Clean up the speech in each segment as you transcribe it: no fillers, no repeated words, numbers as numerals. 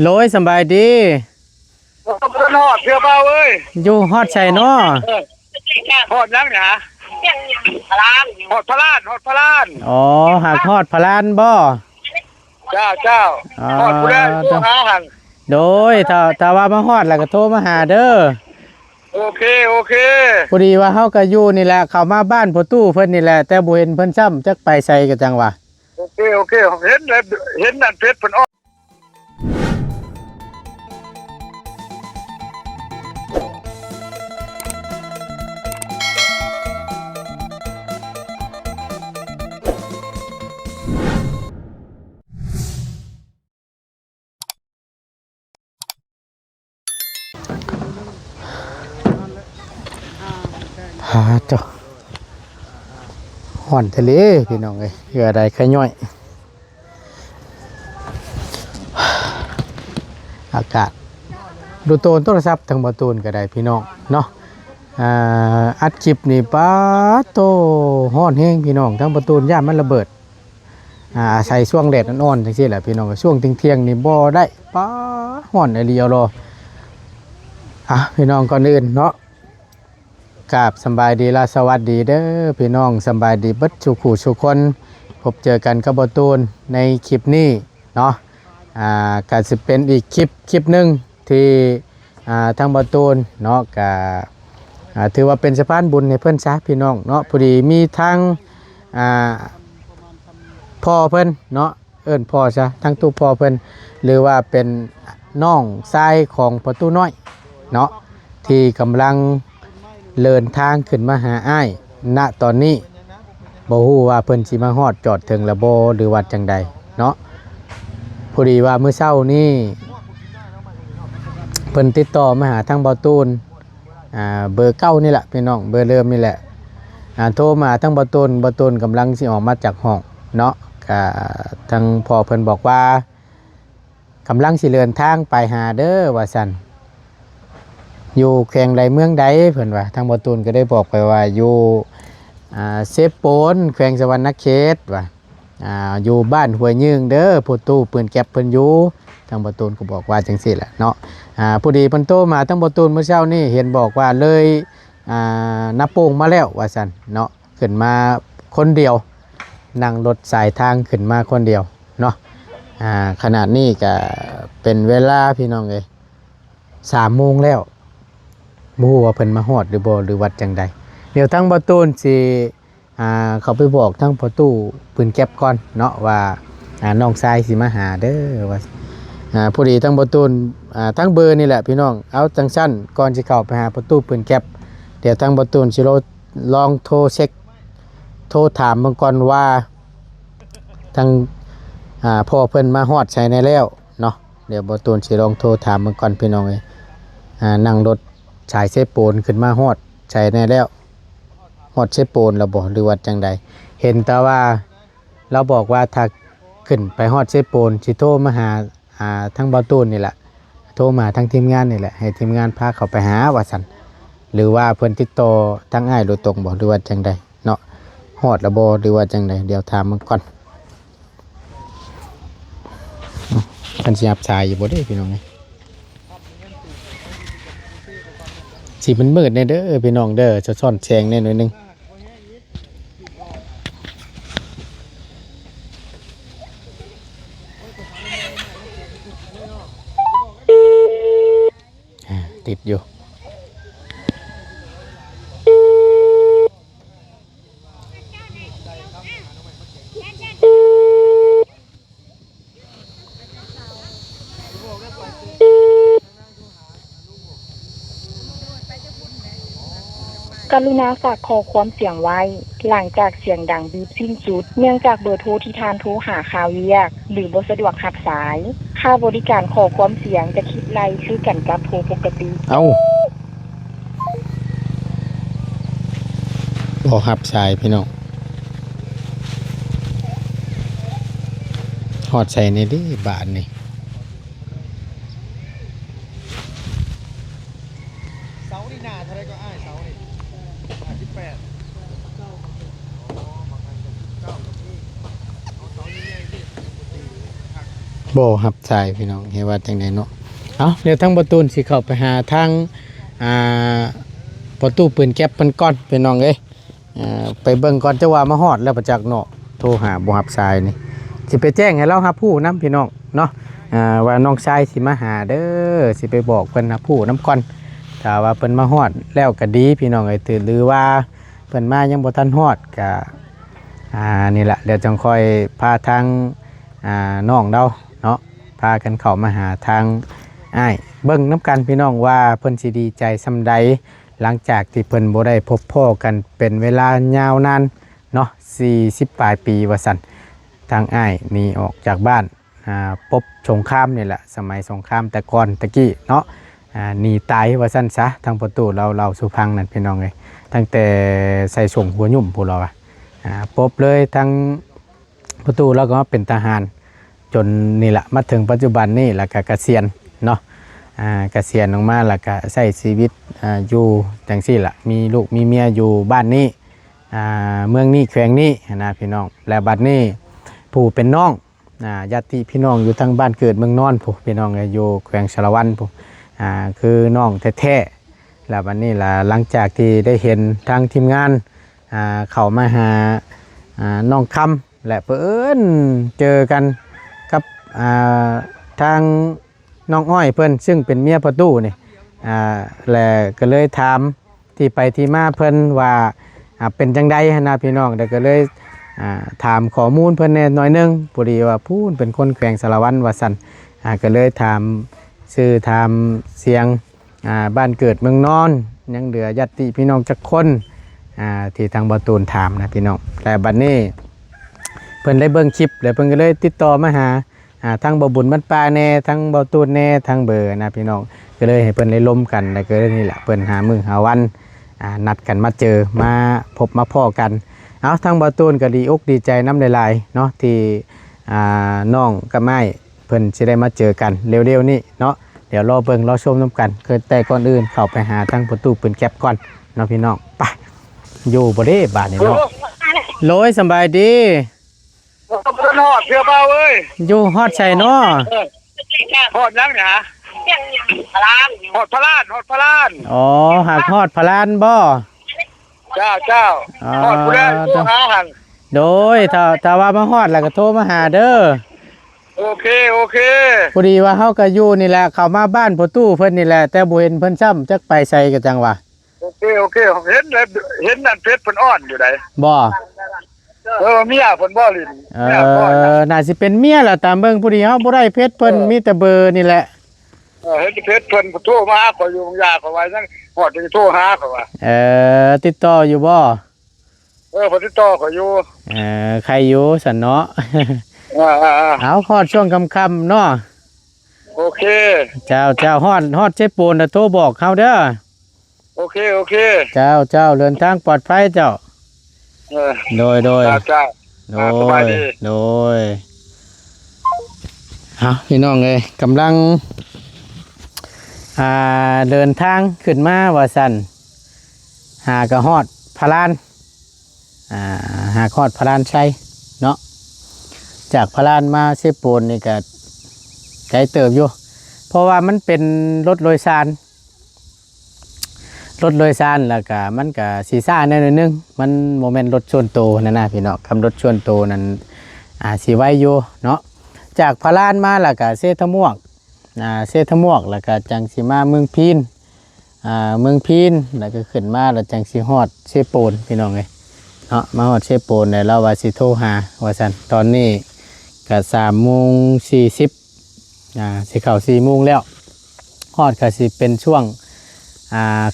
โลยสบายดีฮอดเพื่อเปล่าเอ้ยอยู่ฮอดใส่เนาะฮอดยังเนี่ยพลานฮอดพลานฮอดพลานอ๋อหากฮอดพลานบ่เจ้าฮอดผู้ใดผู้หาหันโดยถ้าว่ามาฮอดแล้วก็โทรมาหาเด้อโอเคพอดีว่าเฮาก็อยู่นี่แหละเข้ามาบ้านพ่อตู้เพิ่นนี่แหละแต่บ่เห็นเพิ่นซ้ำจักไปใส่ก็จังว่าโอเคเห็นแล้วเห็นนั่นเพชรเพิ่นออกหาเจ้าห่อนทะเลพี่น้องเอ้ยเหือใดขย่อยอากาศดูโตนโทรศัพท์ทางบ่ตูนก็ได้พี่น้องเนาะอัดคลิปนี่ป๊าโตฮ้อนแฮงพี่น้องทางบ่ตูนย่านมันระเบิดใส่ช่วงแดดอ่อนๆจังซี่แหละพี่น้องช่วงเที่ยงๆนี่บ่ได้ป๊าฮ้อนอีหลีเอารอพี่น้องก่อนอื่นเนาะกราบสำบายดีและสวัสดีเด้อพี่น้องสำบายดีเบิดทุกผู้ทุกคนพบเจอกันกับบ่ตูนในคลิปนี้เนาะก็สิเป็นอีกคลิปหนึงที่ทางบ่ตูนเนาะก็ถือว่าเป็นสะพานบุญให้เพิ่นซะพี่น้องเนาะพอดีมีทางพ่อเพิ่นเนาะเอิ้นพ่อซะทั้งตู้พ่อเพิ่นหรือว่าเป็นน้องชายของประตูน้อยเนาะที่กำลังเดินทางขึ้นมาหาอ้ายณตอนนี้บ่ฮู้ว่าเพิ่นสิมาฮอดจอดถึงแล้วบ่หรือว่าจังใดเนาะพอดีว่ามื้อเช้านี้เพิ่นติดต่อมาหาทางเบาตูนเบอร์เก้านี่แหละพี่น้องเบอร์เริ่มนี่แหละโทรมาทางเบาตูนกำลังสิออกมาจากห้องเนาะทางพ่อเพิ่นบอกว่ากำลังสิเดินทางไปหาเด้อว่าซั่นอยู่แขวงใดเมืองใดเพิ่นว่าทางเบาตูนก็ได้บอกไปว่าอยู่เซฟโปนแขวงสวรรณเขตว่าอยู่บ้านห้วยยืงเด้อผู้ตู้ปืนแก๊ปเพิ่นอยู่ทางเบาตูนก็บอกว่าจังซี่แหละเนาะพอดีเพิ่นโตมาทางเบาตูนเมื่อเช้านี้เห็นบอกว่าเลยนับโป่งมาแล้วว่าซั่นเนาะขึ้นมาคนเดียวนั่งรถสายทางขึ้นมาคนเดียวเนาะขนาดนี้ก็เป็นเวลาพี่น้องเอ้ย3 โมงแล้วบ่ฮู้ว่าเพิ่นมาฮอดหรือบ่หรือวัดจังใดเดี๋ยวทางเบาตูนสิเขาไปบอกทางประตูปืนแก๊ปก่อนเนาะว่าน้องชายสิมาหาเด้อว่าพอดีทางเบาตูนทั้งเบอร์นี่แหละพี่น้องเอาจังซั่นก่อนสิเข้าไปหาประตูปืนแก๊ปเดี๋ยวทางเบาตูนสิลองโทรเช็คโทรถามเบิ่งก่อนว่าทางพ่อเพิ่นมาฮอดใส่ในแล้วเนาะเดี๋ยวเบาตูนสิลองโทรถามเบิ่งก่อนพี่น้องเอ้ยนั่งรถสายเซโปนขึ้นมาฮอดใส่ในแล้วฮอดเซโปนแล้วบ่หรือว่าจังใดเห็นแต่ว่าเราบอกว่าถ้าขึ้นไปฮอดเซโปนสิโทรมาหาทั้งเบาตูนนี่แหละโทรมาทั้งทีมงานนี่แหละให้ทีมงานพาเขาไปหาว่าซั่นหรือว่าเพิ่นติดต่อทางอ้ายโดยตรงบ่หรือว่าจังใดเนาะฮอดแล้วบ่หรือว่าจังใดเดี๋ยวถามมันก่อนเพิ่นสิรับสายอยู่บ่เด้พี่น้องเอ้ยสิมันมืดแน่เด้อพี่น้องเด้อจะซ่อนแสงแน่หน่อยนึงติดอยู่กรุณาฝากขอความเสียงไว้หลังจากเสียงดังบีบสิ้นสุดเนื่องจากเบอร์โทรที่ทานโทรหาข่าวเรียกหรือบ่สะดวกรับสายค่าบริการขอความเสียงจะคิดไล่คือกันกับโทรปกติบ่รับสายพี่น้องฮอดใส่ในดิบาทนี่เสานี่หน้าเท่าไรก็อ้ายเสานี่58 บ่รับสายพี่น้องเฮ็ดว่าจังไดเนาะเอาเดี๋ยวทั้งประตูนสิเข้าไปหาทางอ่าประตูปืนแก๊ปเพิ่นก่อนพี่น้องเอ้ยไปเบิ่งก่อนจะว่ามาฮอดแล้วประจักษ์เนาะโทรหาบ่รับสายนี่สิไปแจ้งให้เรารับผู้นํพี่น้องเนาะว่าน้องชายสิมาหาเด้อสิไปบอกเพิ่นรับผู้นํก่อนถ้าว่าเพิ่นมาฮอดแล้วก็ดีพี่น้องเอ้ยหรือว่าเพิ่นมายังบ่ทันฮอดก็นี่แหละเดี๋ยวจังค่อยพาทางน้องเราเนาะพากันเข้ามาหาทางอ้ายเบิ่งน้ำกันพี่น้องว่าเพิ่นสิดีใจส่ำใดหลังจากที่เพิ่นบ่ได้พบพ่อกันเป็นเวลายาวนานเนาะ40ปลายปีว่าซั่นทางอ้ายหนีออกจากบ้านพบสงครามนี่แหละสมัยสงครามแต่ก่อนตะกี้เนาะหนีตายว่าซั่นซะทางประตูเราสุพังนั่นพี่น้องเอ้ยตั้งแต่ใส่ส่งหัวยุ่มพู้นเราพบเลยทั้งประตูแล้วก็เป็นทหารจนนี่แหละมาถึงปัจจุบันนี่แล้วก็เกษียณเนาะเกษียณออกมาแล้วก็ใช้ชีวิตอยู่จังซี่ล่ะมีลูกมีเมียอยู่บ้านนี้เมืองนี้แขวงนี้นะพี่น้องและบัดนี้ผู้เป็นน้องญาติพี่น้องอยู่ทั้งบ้านเกิดเมืองนอนผู้พี่น้องอยู่แขวงชลวันผู้คือน้องแท้ๆแล้วบัดนี้ล่ะหลังจากที่ได้เห็นทางทีมงานเข้ามาหาน้องคำและเพิ่นเจอกันกับทางน้องอ้อยเพิ่นซึ่งเป็นเมียประตูนี่และก็เลยถามที่ไปที่มาเพิ่นว่าเป็นจังใดนะพี่น้องแต่ก็เลยถามข้อมูลเพิ่นแน่หน่อยนึงพอดีว่าพูนเป็นคนแขวงสารวัตรว่าซั่นก็เลยถามชื่อถามเสียงบ้านเกิดเมืองนอนยังเหลือญาติพี่น้องจักคนที่ทางบ่ตูนถามนะพี่น้องแต่บัดนี้เพิ่นได้เบิ่งคลิปแล้วเพิ่นก็เลยติดต่อมาหาทั้งบ่บุญบ้านป่าแน่ทั้งบ่ตูนแน่ทั้งเบอร์นะพี่น้องก็เลยให้เพิ่นได้ล้มกันแล้วก็นี่แหละเพิ่นหามื้อหาวันนัดกันมาเจอมาพบมาพ้อกันเอาทั้งบ่ตูนก็ดีอกดีใจน้ำหลายๆเนาะที่น้องกับไม้เพิ่นสิได้มาเจอกันเร็วๆนี้เนาะเดี๋ยวรอเบิ่งรอชมนํกันแต่ก่อนอื่นเข้าไปหาทั้งประตูปืนแก๊ปก่อนเนาะพี่น้องไปอยู่บ่ได้บาดนี้เนาะโลยสบายดี หอดเพื่อเปล่าเอ้ย อยู่ฮอดชัยเนาะ หอดยังเนี่ยพลานหอดพลานหอดพลาน อ๋อหากฮอดพลานบ่ เจ้าหอดผู้ใดผู้หาหัน โดยถ้าว่ามาฮอดแล้วก็โทรมาหาเด้อ โอเคพอดีว่าเฮาก็อยู่นี่แหละเข้ามาบ้านประตูเพิ่นนี่แหละแต่บ่เห็นเพิ่นซ้ำจักไปไสก็จังว่า โอเคเห็นเลยเห็นนั่นเพชรเพิ่นอ่อนอยู่ไหน บ่ เมียเพิ่นบ่ลิน น่าสิเป็นเมียล่ะตามเบิ่งผู้ดีเฮาบ่ได้เพชรเพิ่นมีแต่เบอร์นี่แหละ เห็นเพชรเพิ่นโทรมาหาข่อยอยู่บางยาข่อยไว้จังหอดจะโทรหาข่อยว่าติดต่ออยู่บ่เพิ่นติดต่อข่อยอยู่ใครอยู่ซั่นเนาะเอาฮอดช่วงค่ำๆเนาะโอเคเจ้าฮอดเจ็บปูนโทรบอกเฮาเด้อโอเคเจ้าเดินทางปลอดภัยเจ้าโดยเจ้าสบายดีโดยพี่น้องเอ้ยกำลังเดินทางขึ้นมาว่าซั่นหากระฮอดพลานหากฮอดพลานชัยเนาะจากพลานมาเซปูนนี่ก็ไกลเติบอยู่เพราะว่ามันเป็นรถโดยสารแล้วก็มันก็สีซ่าแน่นึงมันโมเมนต์รถชวนโตนั่นนะพี่น้องคำรถชวนโตนั้นสีไว้อยู่เนาะจากพลานมาแล้วก็เซทม่วงแล้วก็จังสีมาเมืองพีนแล้วก็ขึ้นมาแล้วจังสีฮอดเซโปนพี่น้องเลยเนาะมาฮอดเซโปนเนี่ยเราว่าสิโทรหาว่าซั่นตอนนี้ก็3:40สิเข้า4 โมงแล้วฮอดก็สิเป็นช่วง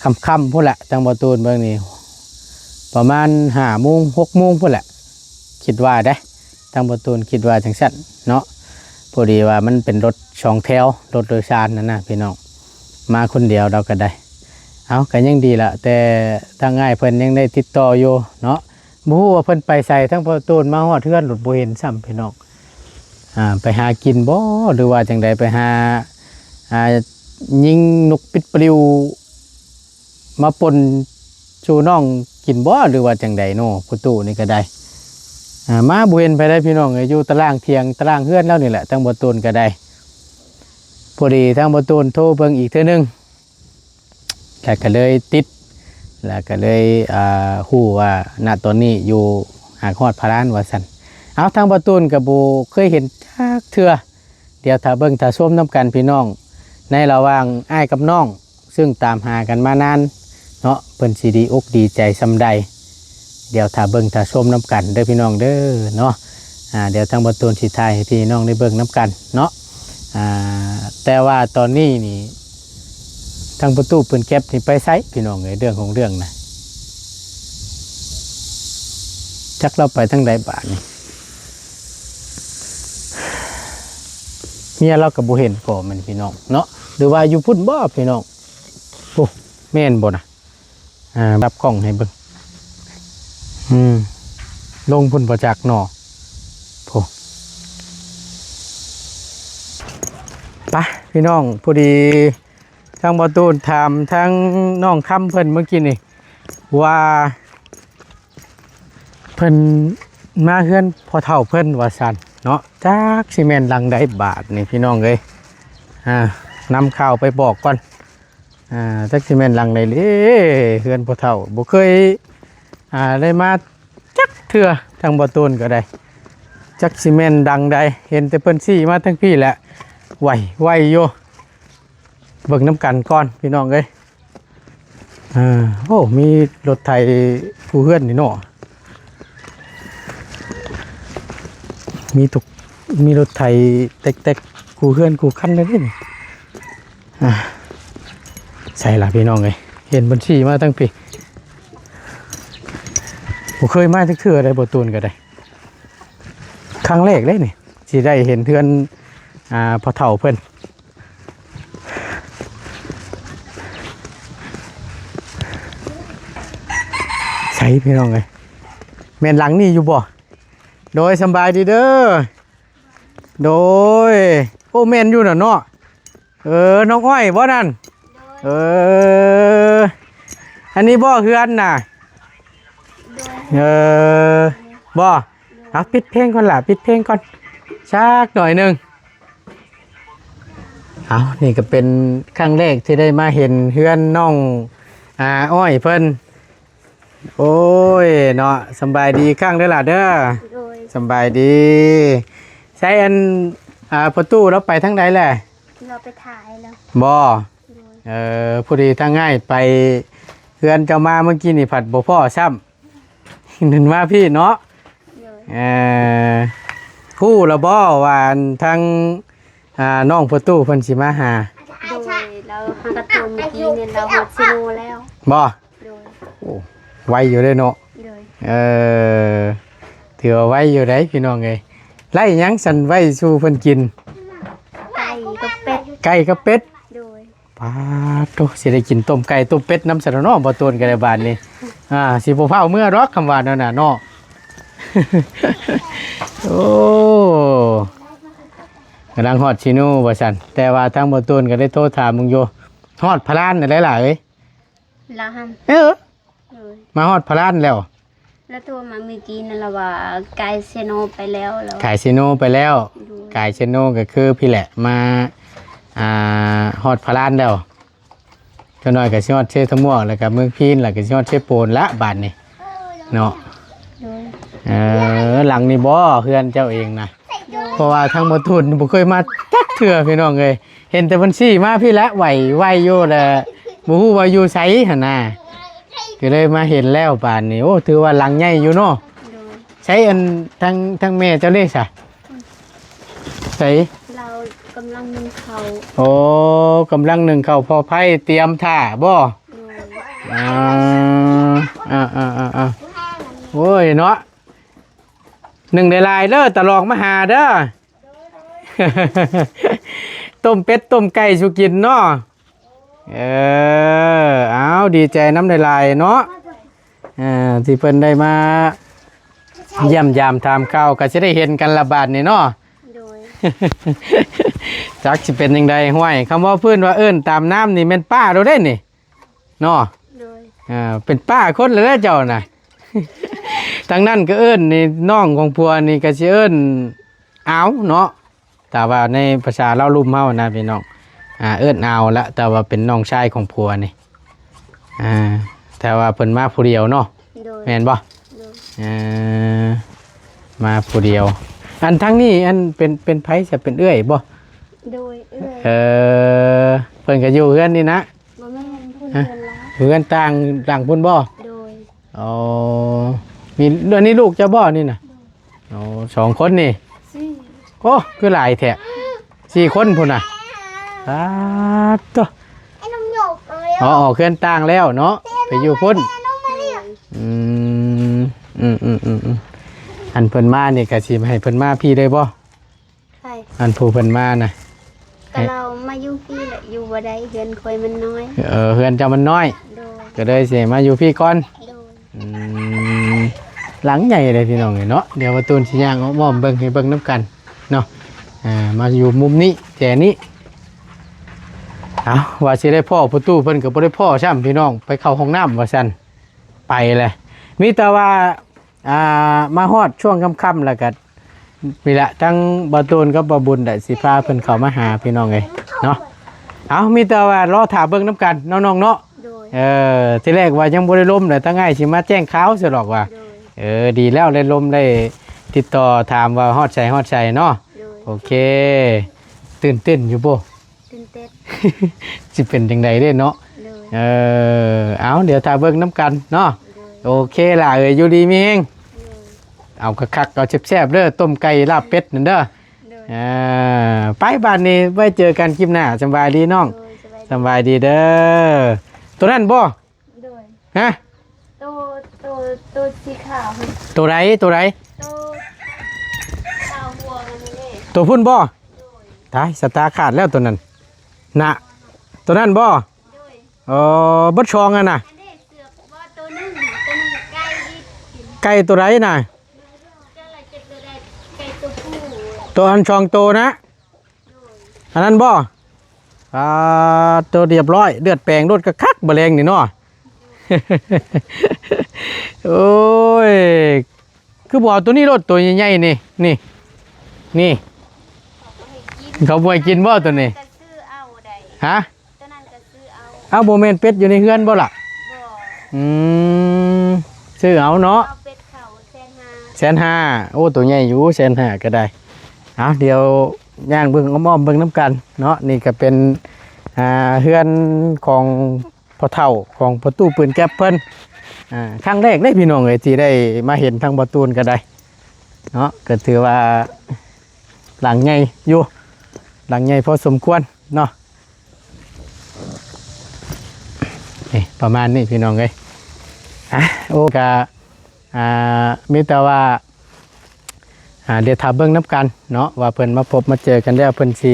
ค่ำๆพุ่นแหละทางบ่ตูนเบิ่งนี่ประมาณ5 โมง 6 โมงพุ่นแหละคิดว่าได้ทางบ่ตูนคิดว่าจังซั่นเนาะพอดีว่ามันเป็นรถ2 แถวรถโดยสารนั่นนะพี่น้องมาคนเดียวเราก็ได้เอาก็ยังดีละแต่ทางง่ายเพิ่นยังได้ติดต่ออยู่เนาะบ่ฮู้ว่าเพิ่นไปใส่ทางบ่ตูนมาฮอดเทือนรถบ่เห็นซ้ำพี่น้องไปหากินบ่หรือว่าจังไดไปหายิงนกปิดปลิวมาปนชูน้องกินบ่หรือว่าจังใดเนาะประตูนี่ก็ได้ มาบ่เห็นไปได้พี่น้องเอ้ยอยู่ตารางเที่ยงตารางเฮือนแล้วนี่แหละทั้งบ่ตูนก็ได้พอดีทั้งบ่ตูนโทรเบิ่งอีกเทื่อนึงแล้วก็เลยติดแล้วก็เลยฮู้ว่าณตอนนี้อยู่หากฮอดพระลานว่าซั่นเอาทางบ่ตูนก็บ่เคยเห็นจักเทื่อเดี๋ยวถ้าเบิ่งถ้าชมนํกันพี่น้องในระหว่างอ้ายกับน้องซึ่งตามหากันมานานเนาะเพิ่นสิดีอกดีใจซำใดเดี๋ยวถ้าเบิ่งถ้าชมน้ำกันเด้อพี่น้องเด้อเนาะเดี๋ยวทางบทตูนสิทายให้พี่น้องได้เบิ่งน้ำกันเนาะแต่ว่าตอนนี้นี่ทางประตูเพิ่นเก็บนี่ไปไสพี่น้องเอ้ยเรื่องของเรื่องนะจักเราไปทางใดบาดนี่เมียเราก็บ่เห็นก่อมันพี่น้องเนาะหรือว่าอยู่พุ่นบ่พี่น้องโอ้แม่นบ่น่ะรับกล้องให้เบิ่งลงพุ่นประจักษ์หนอโผไปพี่น้องพอดีทางบอตูนถามทางน้องคำเพิ่นเมื่อกี้นี่ว่าเพิ่นมาเฮือนพอเท่าเพิ่นว่าสันเนาะจักซีเมนต์ลังได้บาทนี่พี่น้องเลยนำข่าวไปบอกก่อนจักซีเมนต์ลังได้เลยเฮือนพอเท่าบ่เคยได้มาจักเถื่อทางบอตูนก็ได้จักซีเมนต์ดังได้เห็นแต่เพิ่นซี่มาทั้งพี่แหละไหวโยเบิ่งน้ำกันก่อนพี่น้องเอ้ยโอ้มีรถไถผู้เฮือนนี่เนาะมีรถไถเต็กๆผู้เฮือนผู้คันเลยนี่ใช่ล่ะพี่น้องเอ้ยเห็นเพิ่นซี่มาทั้งพี่ผมเคยมาจักเทื่อได้บ่ตูนก็ได้ครั้งแรกเลยนี่สิได้เห็นเทือนพอเฒ่าเพิ่นใช่พี่น้องเลยแม่นหลังนี่อยู่บ่โดยสบายดีเด้อโดยโอ้แม่นอยู่น่ะเนาะน้องอ้อยบ่นั่นอันนี้บ่เฮือนน่ะบ่เอาปิดเพลงก่อนล่ะปิดเพลงก่อนชักหน่อยหนึ่งเอานี่ก็เป็นครั้งแรกที่ได้มาเห็นเฮือนน้องอ้อยเพิ่นโอ้ยเนาะสบายดีข้างเด้อล่ะเด้อสบายดีใช้อันประตูเราไปทางใดแหละเราไปถ่ายแล้วบ่ผู้ดีทางง่ายไปเฮือนเจ้ามาเมื่อกี้นี่ผัดบ่พ่อซ้ำนึนมาพี่เนาะคู่ละบ่วานทางน้องประตูเพิ่นสิมาหาโดยเราหากระตุ้นเมื่อกี้เนี่ยเราหดซิโนแล้วบ่โดยโอ้ไวอยู่เลยเนาะโดยถือว่าไวอยู่ได้พี่น้องเอ้ยไล่หยังสั่นไว้สู่เพิ่นกินไก่กับเป็ดไก่กับเป็ดโดยปาโตสิได้กินต้มไก่ต้มเป็ดน้ำสะเนาะบ่ตูนกันได้บาดนี้สิบ่พาเมื่อรอกคำว่านั่นน่ะเนาะโอ้กำลังฮอดชิโน่ว่าซั่นแต่ว่าทางบ่ตูนก็ได้โทรถามมึงอยู่ฮอดพระลานได้หลายเอ้ยละหั่นมาฮอดพระลานแล้วแล้วตัวมาเมื่อกี้นั่นล่ะว่าไก่เซโนไปแล้วไก่เซโนไปแล้วไก่เซโนก็คือพี่แหละมาฮอดพระลานแล้วก็น้อยก็สิฮอดเชทม่วงแล้วก็เมืองพีนแล้วก็สิฮอดเชโปนละบาดนี้เนาะหลังนี่บ่เฮือนเจ้าเองนะเพราะว่าทางบ่ทุนบ่เคยมาจักเทื่อพี่น้องเอ้ยเห็นแต่เพิ่นซี่มาพี่ละไหวอยู่แหละบ่ฮู้ว่าอยู่ไสหั่นน่ะก็เลยมาเห็นแล้วบาดนี้โอ้ถือว่าหลังใหญ่อยู่เนาะใช้อันทางแม่เจ้าเลขซะใส่เรากำลังนึ่งข้าวโอ้กำลังนึ่งข้าวพอไผเตรียมท่าบ่โอ้ยเนาะหนึ่งได้ลายเด้อตะลองมาหาเด้อต้มเป็ดต้มไก่สุกินเนาะเอาดีใจน้ำได้ลายเนาะที่เพิ่นได้มาเยี่ยมยามทำข้าวก็จะได้เห็นกันละบาดนี่เนาะจักสิเป็นยังไงห้วยคำว่าเพื่อนว่าเอิ้นตามน้ำนี่เป็นป้าเราได้นี่เนาะเป็นป้าคนเลยเจ้าน่ะ ทางนั้นก็เอิ้นนี่น้องของผัวนี่ก็สิเอิ้นอ้าวเนาะแต่ว่าในภาษาเล่าลุ่มเฮานะพี่น้องเอิ้นอ้าวละแต่ว่าเป็นน้องชายของผัวนี่แต่ว่าเพิ่นมาผู้เดียวเนาะ โดย แม่นบ่ โดย มาผู้เดียว อันทั้งนี้อันเป็นไผจะเป็นเอื้อยบ่ โดยเพิ่นก็อยู่เฮือนนี่นะ บ่แม่นพูดเพิ่นละ เฮือนต่างพุ่นบ่ โดย อ๋อมีอันนี้ลูกเจ้าบ่นี่น่ะอ๋อ2คนนี่ สิ โอ้คือหลายแท้4คนพุ่นน่ะตัวอ๋อเฮือนต่างแล้วเนาะไปอยู่พุ่นอืมอันเพิ่นมานี่ก็สิให้เพิ่นมาพี่ได้บ่ ใคร อันผู้เพิ่นมาน่ะ ก็เรามาอยู่พี่แหละอยู่บ่ได้เฮือนคอยมันน้อย เฮือนเจ้ามันน้อย โดย ก็เลยสิมาอยู่พี่ก่อน โดย หลังใหญ่เลยพี่น้องเนาะเดี๋ยวประตูสิย่างเอาม่อมเบิ่งให้เบิ่งนํกันเนาะมาอยู่มุมนี้แจนี้เอาว่าสิได้พ่อประตูเพิ่นก็บ่ได้พ่อซ้ำพี่น้องไปเข้าห้องน้ำว่าซั่นไปเลยมีแต่ว่ามาฮอดช่วงค่ำๆแล้วก็นี่แหละทั้งบ่ตูนกับบ่บุญได้สิพาเพิ่นเข้ามาหาพี่น้องเอ้ยเนาะเอามีแต่ว่ารอถาเบิ่งนํกันน้องๆเนาะ โดย ที่แรกว่ายังบ่ได้ล้มเลยตั้งง่ายสิมาแจ้งข่าวซะหรอกว่า โดย ดีแล้วได้ล้มได้ติดต่อถามว่าฮอดใจเนาะ โดย โอเคตื่นเต้นอยู่บ่ ตื่นเต้น สิเป็นจังไดเด้เนาะ โดย เอาเดี๋ยวถ้าเบิ่งน้ำกันเนาะ โดย โอเคล่ะอยู่ดีมีเฮง โดย เอาคักๆเอาแซ่บๆเด้อต้มไก่ลาบเป็ดนั่นเด้อ โดย ไปบ้านนี้ไว้เจอกันคลิปหน้าสำบายดีน้อง โดย สำบายดีเด้อตัวนั้นบ่ โดย ฮะ ตัวสีขาว ตัวไหน ตัวขาวหัวมันนี่ ตัวพุ่นบ่ตายสตาร์ขาดแล้วตัวนั้นน่ะตัวนั้นบ่ โดย บัดชองอ่ะน่ะ อันนี้เสือกว่าตัวนึงไก่ดิ ไก่ตัวไหนน่ะ จะอะไรจะตัวใดไก่ตัวผู้ ตัวอันชองโตนะอันนั้นบ่ตัวเรียบร้อยเลือดแปลงรถกระคักบะแรงนี่เนาะ โอ้ยคือบอกตัวนี้รถตัวใหญ่ๆนี่เขาบ่ให้กินบ่ตัวนี้ ก็ซื้อเอาใด ฮะ ตัวนั้นก็ซื้อเอา เอาโมเมนเป็ดอยู่ในเฮือนบ่ล่ะ บ่ ซื้อเอาเนาะ เอาเป็ดเขา150,000 150,000โอ้ตัวใหญ่อยู่150,000ก็ได้เอาเดี๋ยวย่างเบิ่งอ้อมๆเบิ่งน้ำกันเนาะนี่ก็เป็นเฮือนของพ่อเฒ่าของพ่อตู้ปืนแก๊ปเพิ่นครั้งแรกได้พี่น้องเอ้ยที่ได้มาเห็นทางประตูนก็ได้เนาะก็ถือว่าหลังใหญ่อยู่หลังใหญ่พอสมควรเนาะนี่ประมาณนี้พี่น้องเอ้ยโอกามีแต่ว่าเดี๋ยวถ้าเบิ่งน้ำกันเนาะว่าเพิ่นมาพบมาเจอกันแล้วเพิ่นสิ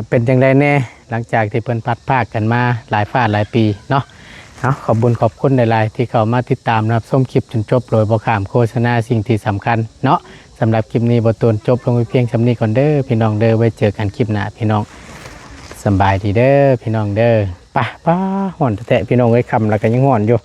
เป็นจังไดแน่หลังจากที่เพิ่นพัดภาคกันมาหลายหลายปีเนาะขอบคุณหลายๆที่เข้ามาติดตามนะครับชมคลิปจนจบโดยบ่ข้ามโฆษณาสิ่งที่สำคัญเนาะสำหรับคลิปนี้บ่ตูนจบลงไปเพียงส่ำนี้ก่อนเด้อพี่น้องเด้อไว้เจอกันคลิปหน้าพี่น้องสำบายดีเด้อพี่น้องเด้อป่ะฮ้อนแท้ๆพี่น้องเอ้ยค่ำแล้วก็ยังฮ้อนอยู่